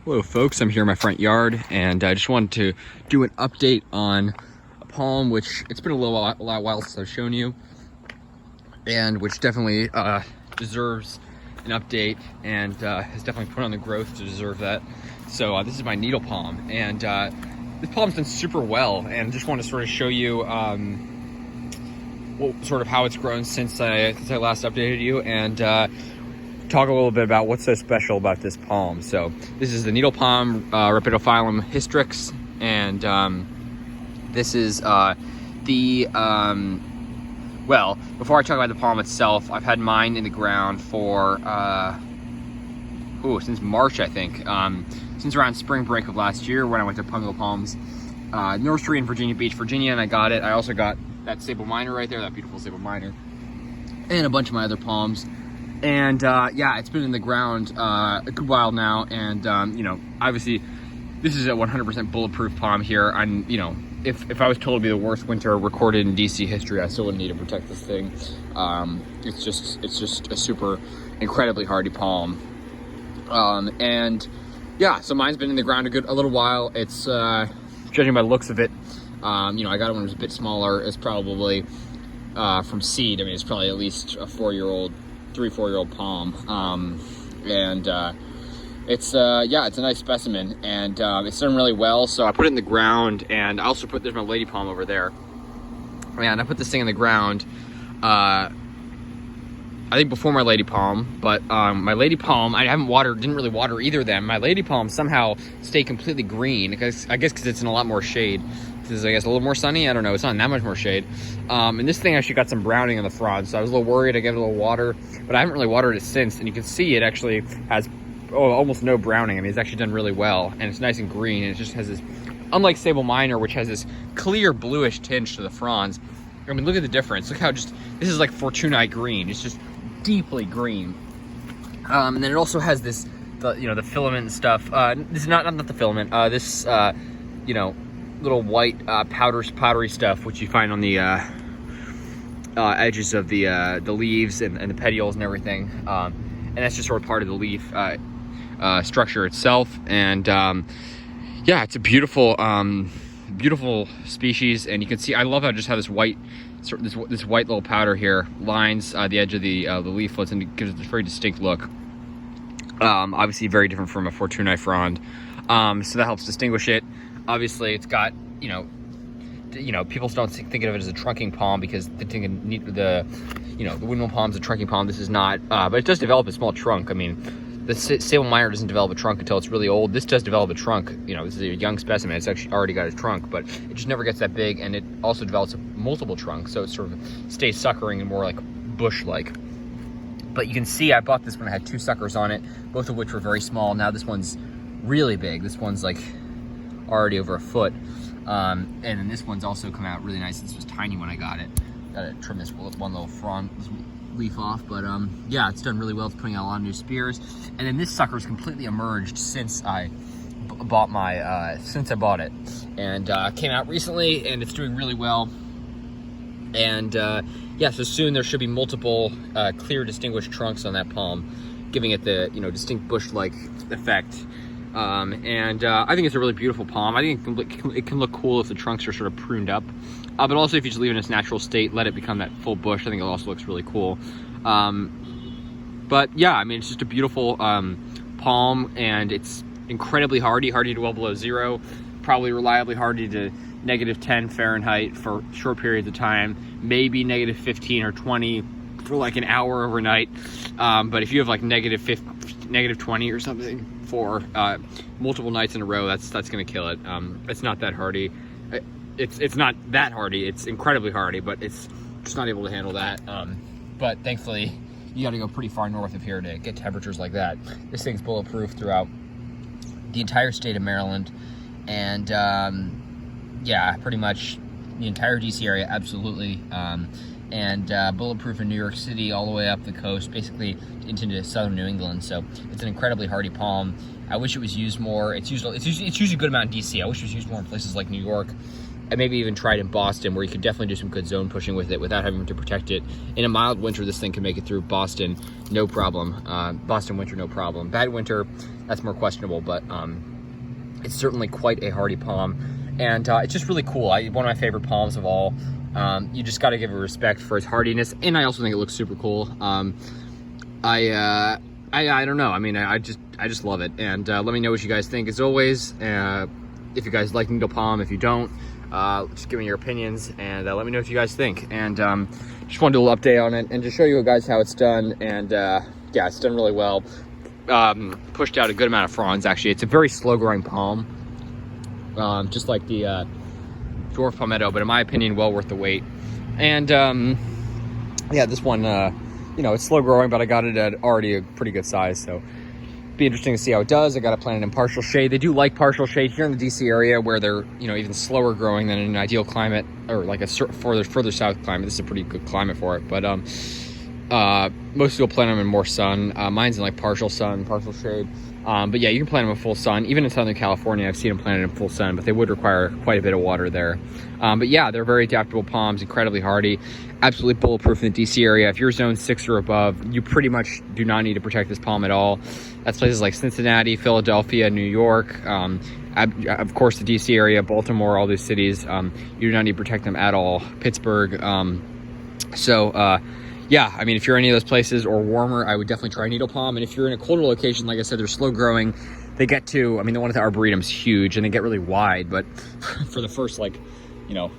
Hello folks, I'm here in my front yard and I just wanted to do an update on a palm which it's been a while since I've shown you, and which definitely deserves an update and has definitely put on the growth to deserve that. So this is my needle palm, and this palm's done super well, and just want to sort of show you sort of how it's grown since I last updated you, and talk a little bit about what's so special about this palm. So this is the needle palm, Rhapidophyllum hystrix, and this is well, before I talk about the palm itself, I've had mine in the ground for since March, I think, since around spring break of last year when I went to Pungo Palms nursery in Virginia Beach, Virginia, and I got it. I also got that sable miner right there, that beautiful sable miner, and a bunch of my other palms. And yeah, it's been in the ground a good while now, and you know, obviously this is a 100% bulletproof palm here. I'm, you know, if I was told to be the worst winter recorded in DC history, I still wouldn't need to protect this thing. It's just a super incredibly hardy palm. And yeah, so mine's been in the ground a little while. It's judging by the looks of it, you know, I got it when it was a bit smaller. It's probably from seed. I mean, it's probably at least a 3-4-year-old palm, and it's yeah, it's a nice specimen, and it's done really well. So I put it in the ground, and I also there's my lady palm over there, and I put this thing in the ground I think before my lady palm, but my lady palm, I didn't really water either of them. My lady palm somehow stayed completely green, because I guess because it's in a lot more shade. This is, I guess, a little more sunny. I don't know. It's not in that much more shade. And this thing actually got some browning on the frond, so I was a little worried. I gave it a little water, but I haven't really watered it since. And you can see it actually has almost no browning. I mean, it's actually done really well, and it's nice and green. And it just has this, unlike sable miner, which has this clear bluish tinge to the fronds. I mean, look at the difference. Look how this is like Fortunite green. It's just deeply green. And then it also has this, the filament and stuff. This is not the filament. This, you know, little white powdery stuff which you find on the edges of the leaves and the petioles and everything, and that's just sort of part of the leaf structure itself. And yeah, it's a beautiful species, and you can see, I love how just how this white little powder here lines the edge of the leaflets, and it gives it a very distinct look. Obviously very different from a Fortunite frond, so that helps distinguish it. Obviously, it's got, you know, people don't think of it as a trunking palm because they think the windmill palm is a trunking palm. This is not, but it does develop a small trunk. I mean, the sable miner doesn't develop a trunk until it's really old. This does develop a trunk. You know, this is a young specimen. It's actually already got a trunk, but it just never gets that big, and it also develops multiple trunks, so it sort of stays suckering and more like bush-like. But you can see I bought this when I had 2 suckers on it, both of which were very small. Now this one's really big. This one's like already over a foot, and then this one's also come out really nice. This was tiny when I got it. Gotta trim this one little frond leaf off, but yeah, it's done really well. It's putting out a lot of new spears. And then this sucker's completely emerged since I bought it, and came out recently, and it's doing really well. And yeah, so soon there should be multiple clear, distinguished trunks on that palm, giving it the, you know, distinct bush-like effect. And I think it's a really beautiful palm. I think it can look cool if the trunks are sort of pruned up, but also if you just leave it in its natural state, let it become that full bush, I think it also looks really cool. But yeah, I mean, it's just a beautiful palm, and it's incredibly hardy to well below zero, probably reliably hardy to -10 Fahrenheit for short periods of time, maybe -15 or 20 for like an hour overnight. But if you have like -20 or something for multiple nights in a row, that's gonna kill it. It's not that hardy. It's not that hardy. It's incredibly hardy, but it's just not able to handle that. But thankfully, you got to go pretty far north of here to get temperatures like that. This thing's bulletproof throughout the entire state of Maryland, and yeah, pretty much the entire DC area, absolutely. And bulletproof in New York City all the way up the coast, basically into southern New England. So it's an incredibly hardy palm. I wish it was used more. It's used a good amount in DC. I wish it was used more in places like New York, and maybe even try it in Boston, where you could definitely do some good zone pushing with it without having to protect it. In a mild winter, this thing can make it through Boston, no problem. Boston winter, no problem. Bad winter, that's more questionable, but it's certainly quite a hardy palm. And it's just really cool. One of my favorite palms of all. You just got to give it respect for its hardiness, and I also think it looks super cool. I don't know. I mean, I just love it. And let me know what you guys think. As always, if you guys like needle palm, if you don't, just give me your opinions, and let me know what you guys think. And just wanted to do a little update on it and just show you guys how it's done. And yeah, it's done really well. Pushed out a good amount of fronds. Actually, it's a very slow growing palm, just like the dwarf palmetto, but in my opinion, well worth the wait. And yeah, this one, you know, it's slow growing, but I got it at already a pretty good size, so be interesting to see how it does. I got to plant it in partial shade. They do like partial shade here in the DC area, where they're, you know, even slower growing than in an ideal climate, or like a further south climate. This is a pretty good climate for it, but most people plant them in more sun. Mine's in like partial sun, partial shade. But yeah, you can plant them in full sun. Even in Southern California, I've seen them planted in full sun, but they would require quite a bit of water there. But yeah, they're very adaptable palms, incredibly hardy, absolutely bulletproof in the DC area. If you're zone 6 or above, you pretty much do not need to protect this palm at all. That's places like Cincinnati, Philadelphia, New York, of course the DC area, Baltimore, all these cities. You do not need to protect them at all. Pittsburgh. Yeah, I mean, if you're in any of those places or warmer, I would definitely try needle palm. And if you're in a colder location, like I said, they're slow growing. They get to, I mean, the one at the Arboretum's huge and they get really wide, but for the first, like, you know,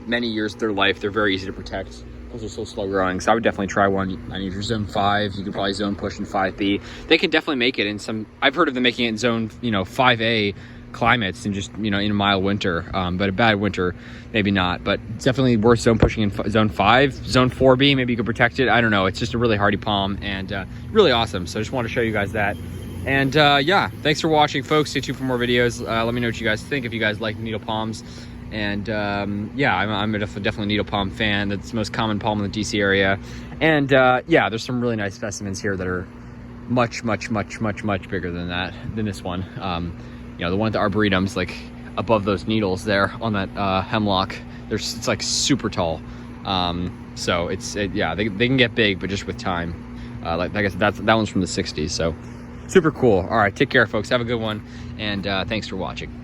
many years of their life, they're very easy to protect because they're so slow growing. So I would definitely try one. I mean, if you're zone 5, you could probably zone push in 5B. They can definitely make it in some, I've heard of them making it in zone, you know, 5A climates and just, you know, in a mild winter, but a bad winter maybe not, but definitely worth zone pushing in zone 5. Zone 4B, maybe you could protect it. I don't know. It's just a really hardy palm and really awesome. So I just want to show you guys that. And yeah, thanks for watching, folks. Stay tuned for more videos. Let me know what you guys think, if you guys like needle palms. And yeah, I'm definitely a needle palm fan. That's the most common palm in the DC area. And yeah, there's some really nice specimens here that are much bigger than this one. You know, the one at the Arboretum's like above those needles there on that hemlock. It's like super tall. So yeah, they can get big, but just with time. Like I said, that one's from the 60s. So super cool. All right, take care, folks. Have a good one, and thanks for watching.